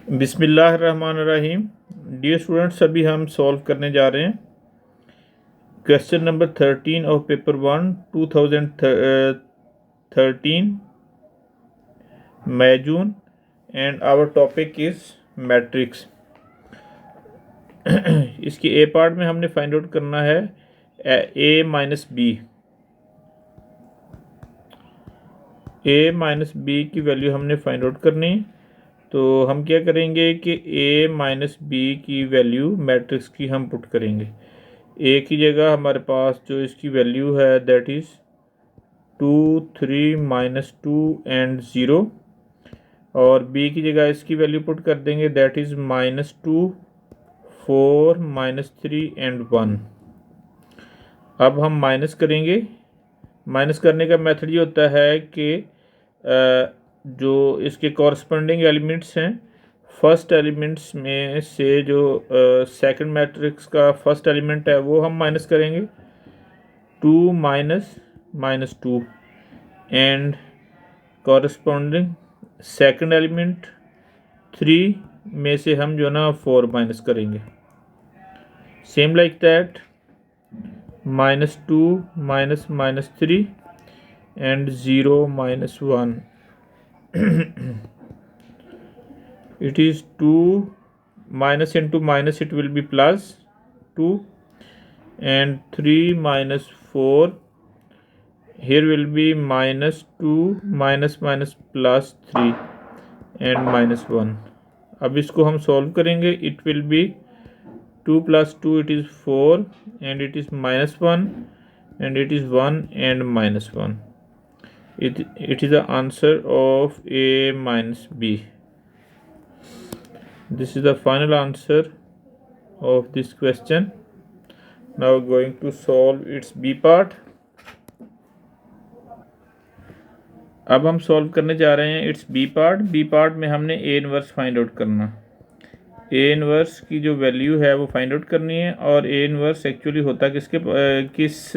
बिस्मिल्लाहिर्रहमानिर्रहीम। Dear students, अभी हम सॉल्व करने जा रहे हैं question number 13 of paper 1 2013 May June and our topic is matrix. इसकी ए पार्ट में हमने फाइंड आउट करना है ए माइनस बी की वैल्यू हमने फाइंड आउट करनी। तो हम क्या करेंगे कि ए माइनस बी की वैल्यू मैट्रिक्स की हम पुट करेंगे। ए की जगह हमारे पास जो इसकी वैल्यू है दैट इज़ 2 3 -2 एंड 0, और बी की जगह इसकी वैल्यू पुट कर देंगे दैट इज़ -2 4 -3 एंड 1। अब हम माइनस करेंगे। माइनस करने का मेथड ये होता है कि जो इसके कॉरस्पॉन्डिंग एलिमेंट्स हैं, फर्स्ट एलिमेंट्स में से जो सेकंड मैट्रिक्स का फर्स्ट एलिमेंट है वो हम माइनस करेंगे 2 -2 एंड कॉरस्पॉन्डिंग सेकंड एलिमेंट 3 में से हम जो ना 4 माइनस करेंगे। Same like that -2 -3 and 0 -1 it is 2 minus into minus, it will be plus 2, and 3 -4 here will be -2 minus plus 3 and -1। अब इसको हम सॉल्व करेंगे। It will B 2 + 2 it is 4 and it is -1 and it is 1 and -1। It is the answer of A minus B. This is the final answer of this question. Now going to solve its B part. अब हम solve करने जा रहे हैं it's B part. B part में हमने A inverse find out करना। A inverse की जो वैल्यू है वो फाइंड आउट करनी है, और ए इनवर्स एक्चुअली होता किस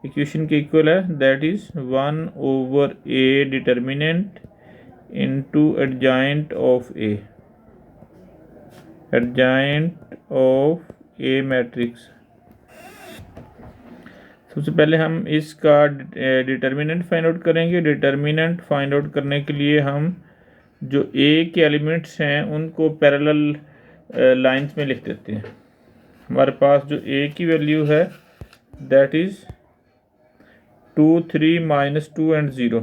इक्वेशन के इक्वल है, that is 1/a determinant into adjoint of A, adjoint of A matrix. सबसे पहले हम इसका डिटर्मिनेंट फाइंड आउट करेंगे। डिटर्मिनेंट फाइंड आउट करने के लिए हम जो ए के एलिमेंट्स हैं उनको पैरेलल लाइंस में लिख देते हैं। हमारे पास जो ए की वैल्यू है that is 2 3 -2 and 0।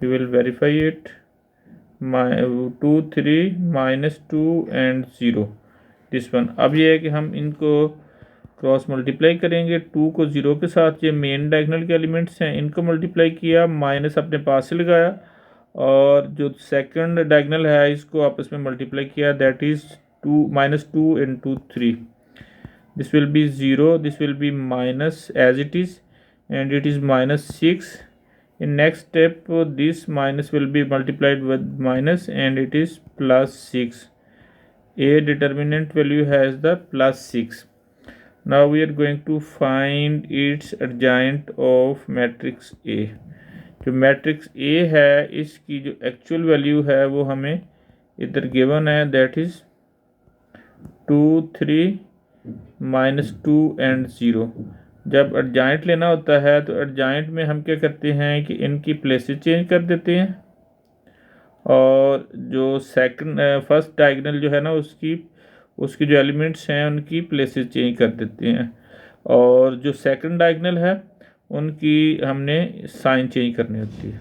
We will verify it। 2 3 -2 and 0 this one. अब ये है कि हम इनको क्रॉस मल्टीप्लाई करेंगे। 2 को 0 के साथ, ये मेन डायगोनल के एलिमेंट्स हैं, इनको मल्टीप्लाई किया, माइनस अपने पास से लगाया, और जो सेकंड डायगोनल है इसको आपस में मल्टीप्लाई किया, that is 2 -2 into 3। This will be 0, this will be minus as it is, and it is -6। in next step this minus will be multiplied with minus and it is +6। a determinant value has the +6। now we are going to find its adjoint of matrix A। जो matrix A है इसकी जो actual value है वो हमें इधर given है, that is 2 3 -2 and 0। जब एडजॉइंट लेना होता है तो एडजॉइंट में हम क्या करते हैं कि इनकी प्लेसेस चेंज कर देते हैं, और जो फर्स्ट डायगोनल जो है ना उसकी जो एलिमेंट्स हैं उनकी प्लेसेस चेंज कर देते हैं, और जो सेकंड डायगोनल है उनकी हमने साइन चेंज करनी होती है।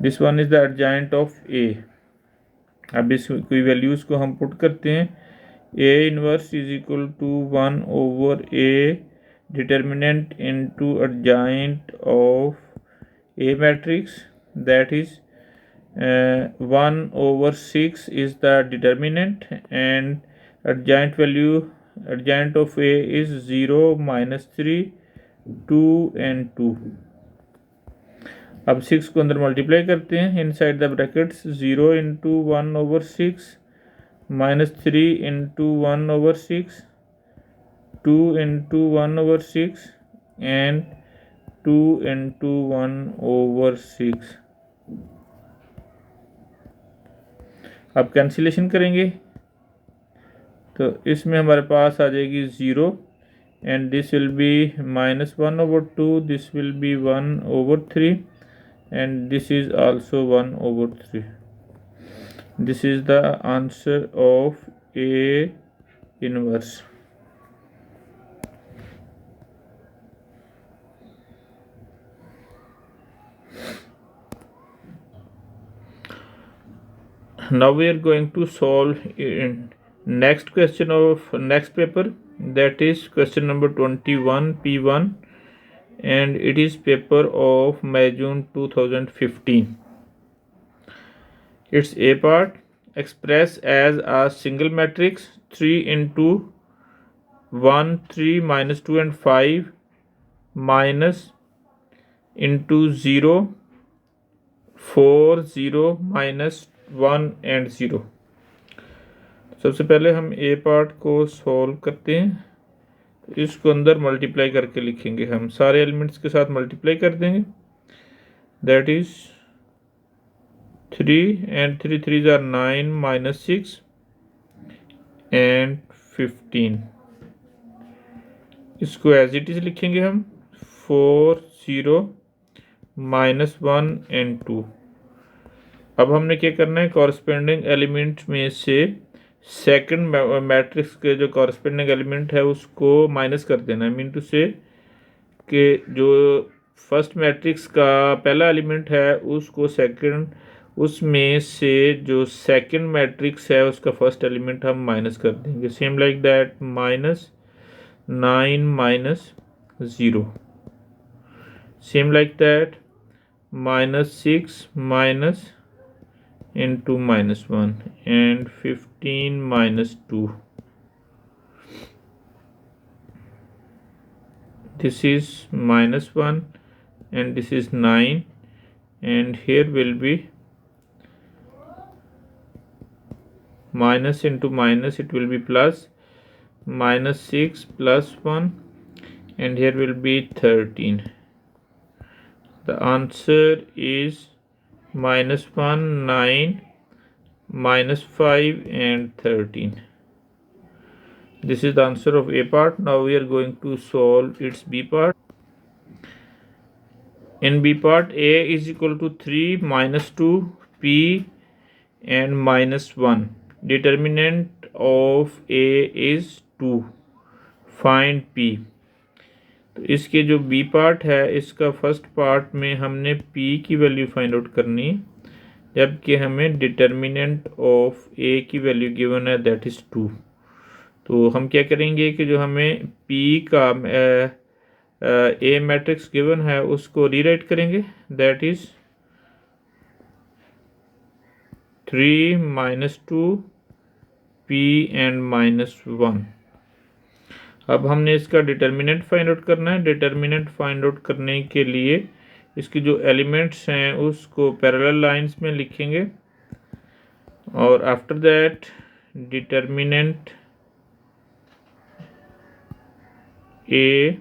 This one is the adjoint of A. अब इस कोई वैल्यूज़ को हम पुट करते हैं। A inverse is equal to 1/a determinant into adjoint of A matrix, that is 1/6 is the determinant, and adjoint of A is 0 -3 2 and 2। अब 6 को अंदर मल्टीप्लाई करते हैं inside the brackets, 0 into 1/6 -3 into 1/6, 2 into 1/6 and 2 into 1/6। अब cancellation करेंगे तो इसमें हमारे पास आ जाएगी 0 and this will be -1/2, this will be 1/3 and this is also 1/3. This is the answer of A inverse. Now we are going to solve in next question of next paper, that is question number 21 P1, and it is paper of May June 2015. Its A part, express as a single matrix 3 into 1 3 minus 2 and 5 minus into 0 4 0 minus 1 and 0। सबसे पहले हम ए part को solve करते हैं। इसको अंदर multiply करके लिखेंगे, हम सारे एलिमेंट्स के साथ मल्टीप्लाई कर देंगे। That is 3 and 3 3s are 9 minus 6 and 15। इसको एज इट इज लिखेंगे हम 4 0 minus 1 and 2। अब हमने क्या करना है, कॉरस्पेंडिंग एलिमेंट में से सेकंड मैट्रिक्स के जो कॉरस्पेंडिंग एलिमेंट है उसको माइनस कर देना है। मीन टू से कि जो फर्स्ट मैट्रिक्स का पहला एलिमेंट है उसको सेकंड, उसमें से जो सेकंड मैट्रिक्स है उसका फर्स्ट एलिमेंट हम माइनस कर देंगे। Same like that -9 minus 0, same like that -6 minus into -1 and 15 minus 2। This is -1 and this is 9 and here will be minus into minus, it will be plus, -6 plus 1 and here will be 13। The answer is -1 9 -5 and 13। This is the answer of A part. Now we are going to solve its B part. In B part, A is equal to 3 minus 2 P and -1। Determinant of A is 2, find P। तो इसके जो B part है इसका first part में हमने P की value find out करनी है, जबकि हमें डिटर्मिनेंट ऑफ ए की वैल्यू गिवन है दैट इज़ 2। तो हम क्या करेंगे कि जो हमें पी का ए मैट्रिक्स गिवन है उसको रीराइट करेंगे, that is 3 minus 2 P and -1। अब हमने इसका डिटर्मिनेंट फाइंड आउट करना है। डिटर्मिनेंट फाइंड आउट करने के लिए इसकी जो एलिमेंट्स हैं उसको पैरेलल लाइंस में लिखेंगे और after that determinant A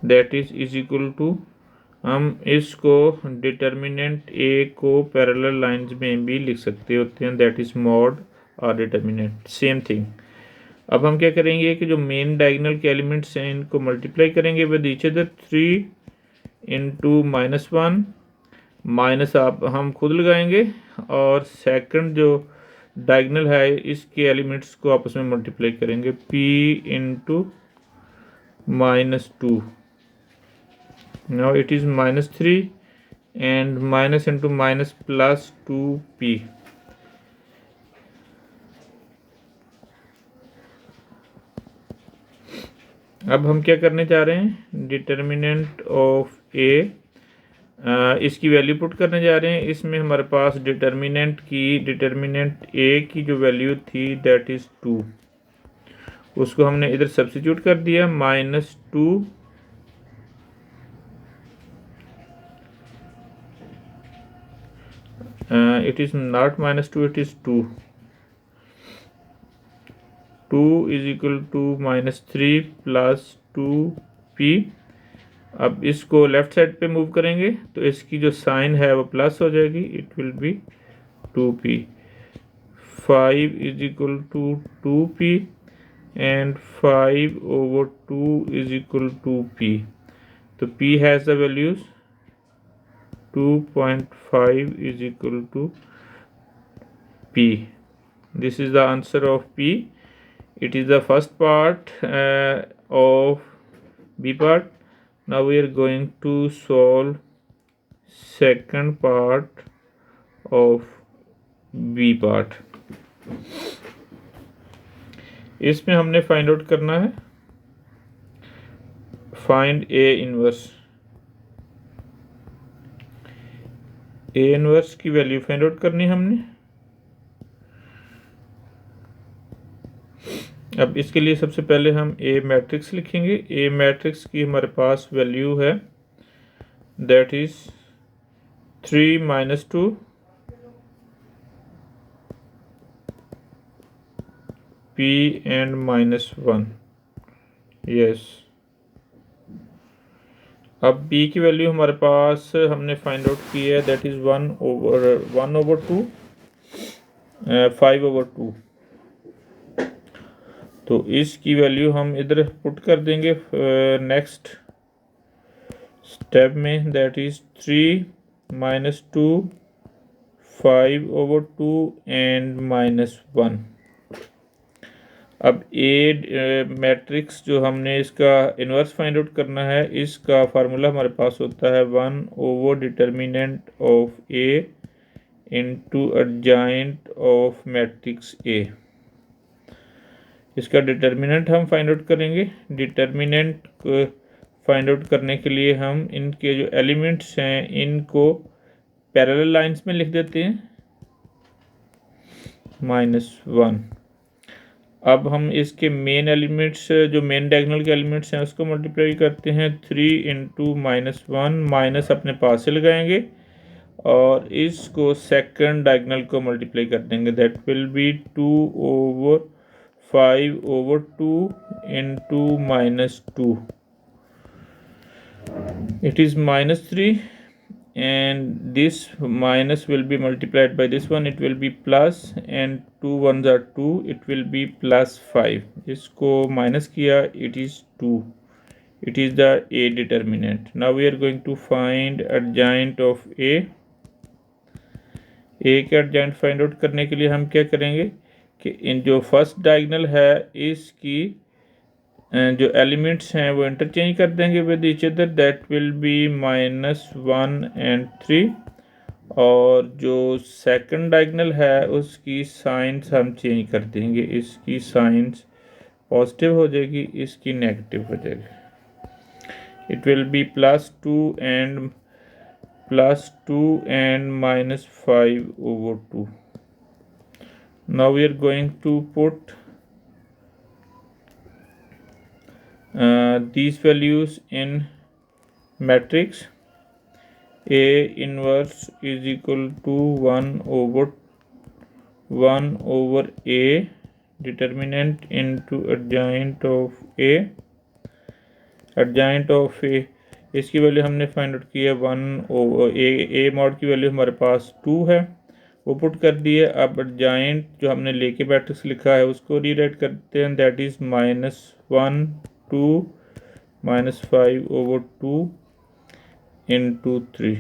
that is equal to, हम इसको डिटर्मिनेंट ए को पैरेलल लाइंस में भी लिख सकते होते हैं, दैट इज मॉड और डिटर्मिनेंट सेम थिंग। अब हम क्या करेंगे कि जो मेन डायगोनल के एलिमेंट्स हैं इनको मल्टीप्लाई करेंगे with each other. 3 into -1 minus आप हम खुद लगाएंगे और सेकंड जो डायगोनल है इसके एलिमेंट्स को आपस में मल्टीप्लाई करेंगे, p into -2। Now it is -3 and minus into minus plus 2p। अब हम क्या करने जा रहे हैं, डिटर्मिनेंट ऑफ ए इसकी वैल्यू पुट करने जा रहे हैं। इसमें हमारे पास डिटर्मिनेंट ए की जो वैल्यू थी दैट इज़ 2, उसको हमने इधर सब्स्टिट्यूट कर दिया, -2 it is not -2, it is 2 is equal to -3 plus 2p अब इसको लेफ़्ट साइड पे मूव करेंगे तो इसकी जो साइन है वो प्लस हो जाएगी, it will be 2p। 5 is equal to 2p and 5/2 is equal to p. So p has the values 2.5 is equal to p. This is the answer of p. It is the first part of b part. Now we are going to solve second part of b part. इसमें हमने find out करना है find A inverse की value find out करनी है हमने। अब इसके लिए सबसे पहले हम ए मैट्रिक्स लिखेंगे। ए मैट्रिक्स की हमारे पास वैल्यू है that is 3 - 2 p and -1। Yes, अब b की वैल्यू हमारे पास हमने फाइंड आउट की है दैट इज 1/2 5/2। तो इसकी वैल्यू हम इधर पुट कर देंगे नेक्स्ट स्टेप में दैट इज 3 - 2 5/2 एंड -1। अब ए मैट्रिक्स जो हमने इसका इन्वर्स फाइंड आउट करना है, इसका फार्मूला हमारे पास होता है 1 determinant of A into adjoint of matrix A. इसका डिटर्मिनेंट हम फाइंड आउट करेंगे। डिटर्मिनेंट फाइंड आउट करने के लिए हम इनके जो एलिमेंट्स हैं इनको पैरेलल लाइंस में लिख देते हैं -1। अब हम इसके मेन एलिमेंट्स जो मेन डायगोनल के एलिमेंट्स हैं उसको मल्टीप्लाई करते हैं 3 × -1 माइनस अपने पास से लगाएंगे और इसको सेकंड डायगोनल को मल्टीप्लाई कर देंगे that will be 2/5/2 into -2। It is -3 and this minus will be multiplied by this one, it will be plus, and 2 1s are 2, it will be +5। इसको माइनस किया, it is 2। It is the a determinant। Now we are going to find adjoint of a। a के adjoint find out करने के लिए हम क्या करेंगे कि इन जो फर्स्ट डायगोनल है इसकी जो एलिमेंट्स हैं वो इंटरचेंज कर देंगे with each other that will be -1 and 3। और जो सेकंड डायगोनल है उसकी साइंस हम चेंज कर देंगे, इसकी साइंस पॉजिटिव हो जाएगी, इसकी नेगेटिव हो जाएगी। It will B +2 and -5/2। Now we are going to put these values in matrix A inverse is equal to 1/1/A determinant into adjoint of A। adjoint of A इसकी value हमने find out की है 1/A mod की value हमारे पास 2 है, वो put कर दिए। अब एडजॉइंट जो हमने लेके मैट्रिक्स लिखा है उसको रीराइट करते हैं दैट इज -1 2 -5/2 into 3।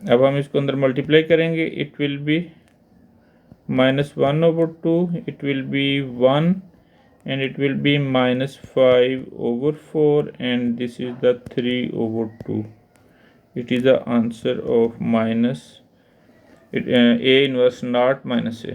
अब हम इसको अंदर मल्टीप्लाई करेंगे, it will B -1/2, it will B 1 and it will be -5/4 and this is the 3/2। It is the answer of A inverse not -A।